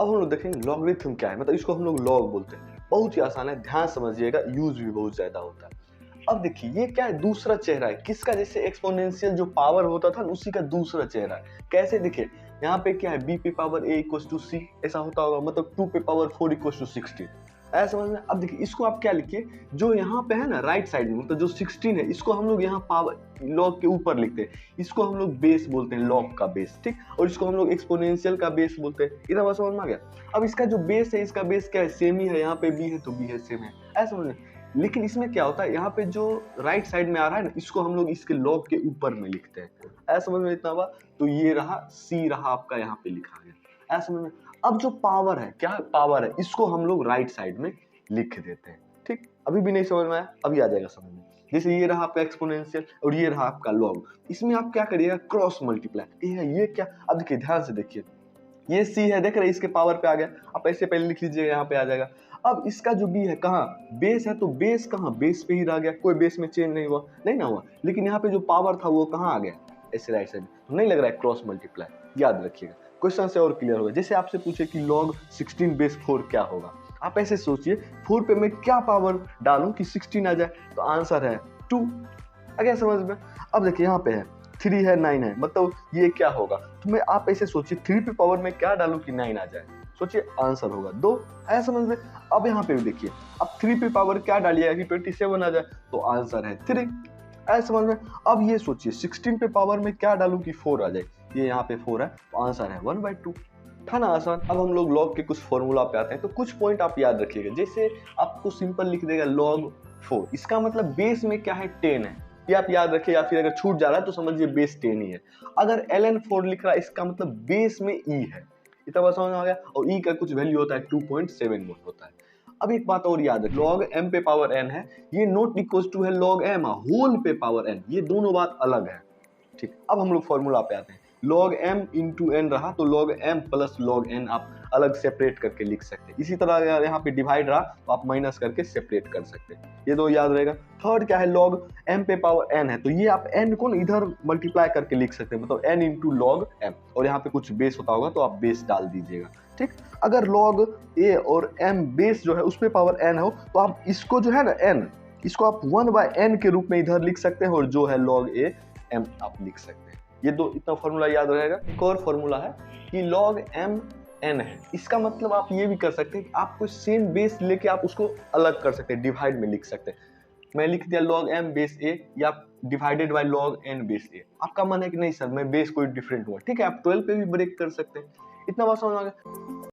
अब हम लोग देखेंगे लॉगरिथम क्या है, मतलब इसको हम लोग लॉग बोलते हैं। बहुत ही आसान है, ध्यान समझिएगा, यूज भी बहुत ज्यादा होता है। अब देखिए ये क्या है, दूसरा चेहरा है किसका, जैसे एक्सपोनेंशियल जो पावर होता था उसी का दूसरा चेहरा है। कैसे देखिए, यहाँ पे क्या है, b पे power a equal to c, ऐसा होता होगा, मतलब 2 पे पावर 4 इक्वल टू 16, ऐसा समझ में। अब देखिए इसको आप क्या लिखिए, जो यहाँ पे है ना राइट साइड में, मतलब जो 16 है, इसको हम लोग यहाँ पावर लॉग के ऊपर लिखते हैं, इसको हम लोग बेस बोलते हैं, लॉग का बेस, ठीक। और इसको हम लोग एक्सपोनेंशियल का बेस बोलते हैं। इतना बात समझ में आ गया। अब इसका जो बेस है, इसका बेस क्या है, सेम ही है, यहाँ पे b है तो b है, सेम है, ऐसा समझ में। लेकिन इसमें क्या होता है, यहाँ पे जो राइट साइड में आ रहा है ना, इसको हम लोग इसके लॉग के ऊपर में लिखते हैं, ऐसा समझ में इतना हुआ। तो ये रहा c रहा आपका, यहाँ पे लिखा गया, ऐसा समझ में। अब जो पावर है, क्या पावर है, इसको हम लोग राइट साइड में लिख देते हैं, ठीक। अभी भी नहीं समझ में आया, अभी आ जाएगा समझ में। जैसे ये रहा आपका एक्सपोनेंशियल और ये रहा आपका लॉग, इसमें आप क्या करिएगा, क्रॉस मल्टीप्लाई। ये क्या, अब देखिए ध्यान से देखिए, ये c है, देख रहे हैं, इसके पावर पे आ गया, आप ऐसे पहले लिख लीजिए, यहाँ पे आ जाएगा। अब इसका जो b है, कहाँ बेस है, तो बेस कहाँ, बेस पे ही रह गया, कोई बेस में चेंज नहीं हुआ, नहीं ना हुआ। लेकिन यहाँ पे जो पावर था वो कहाँ आ गया, ऐसे राइट साइड में, तो नहीं लग रहा है क्रॉस मल्टीप्लाई। याद रखिएगा, क्वेश्चन से और क्लियर होगा। जैसे आपसे पूछे कि log 16 बेस 4 क्या होगा, आप ऐसे सोचिए 4 पे मैं क्या पावर डालूं कि 16 आ जाए, तो आंसर है 2। आ गया समझ में। अब देखिए यहाँ पे है 3 है 9 है, मतलब ये क्या होगा, तो मैं आप ऐसे सोचिए 3 पे पावर में क्या डालूं कि 9 आ जाए, सोचिए आंसर होगा 2, ऐसा समझ में। अब यहाँ पे भी देखिए, अब 3 पे पावर क्या डालिएगा कि 27 आ जाए, तो आंसर है 3, ऐसा समझ में। अब ये सोचिए 16 पे पावर में क्या डालूं कि 4 आ जाए, ये यहाँ पे 4 है, तो आंसर है 1/2। था ना आसान। अब हम लोग लॉग के कुछ फॉर्मूला पे आते हैं, तो कुछ पॉइंट आप याद रखिएगा। जैसे आपको सिंपल लिख देगा log 4, इसका मतलब बेस में क्या है, 10 है, ये आप याद रखिए। या फिर अगर छूट जा रहा है तो समझिए बेस 10 ही है। अगर ln 4 लिख रहा है, इसका मतलब बेस में e है, इतना बात समझ में आ गया। और e का कुछ वैल्यू होता है 2.71 होता है। अब एक बात और याद रखिए, log m पे पावर n है, ये नॉट इक्वल टू है log m होल पे पावर n, ये दोनों बात अलग है, ठीक। अब हम लोग फॉर्मूला पे आते हैं, log m इंटू n रहा तो log m plus log n आप अलग सेपरेट करके लिख सकते हैं। इसी तरह अगर यहाँ पे डिवाइड रहा तो आप माइनस करके सेपरेट कर सकते हैं, ये दो याद रहेगा। थर्ड क्या है, log m पे पावर n है, तो ये आप n को इधर मल्टीप्लाई करके लिख सकते हैं, मतलब n इंटू log m, और यहाँ पे कुछ बेस होता होगा तो आप बेस डाल दीजिएगा, ठीक। अगर log a और m बेस जो है उस पे पावर n हो, तो आप इसको जो है ना n, इसको आप 1/n के रूप में इधर लिख सकते हैं, और जो है log a m आप लिख सकते हैं। ये दो इतना फॉर्मूला याद रहेगा। एक और फॉर्मूला है कि log m n है, इसका मतलब आप ये भी कर सकते हैं कि आप कोई सेम बेस लेके आप उसको अलग कर सकते हैं, डिवाइड में लिख सकते हैं। मैं लिख दिया log m बेस a, या divided by log n base a। आपका मन है कि नहीं सर मैं बेस कोई डिफरेंट हुआ, ठीक है, आप 12 पे भी ब्रेक कर सकते हैं। इतना बात समझ आ गया।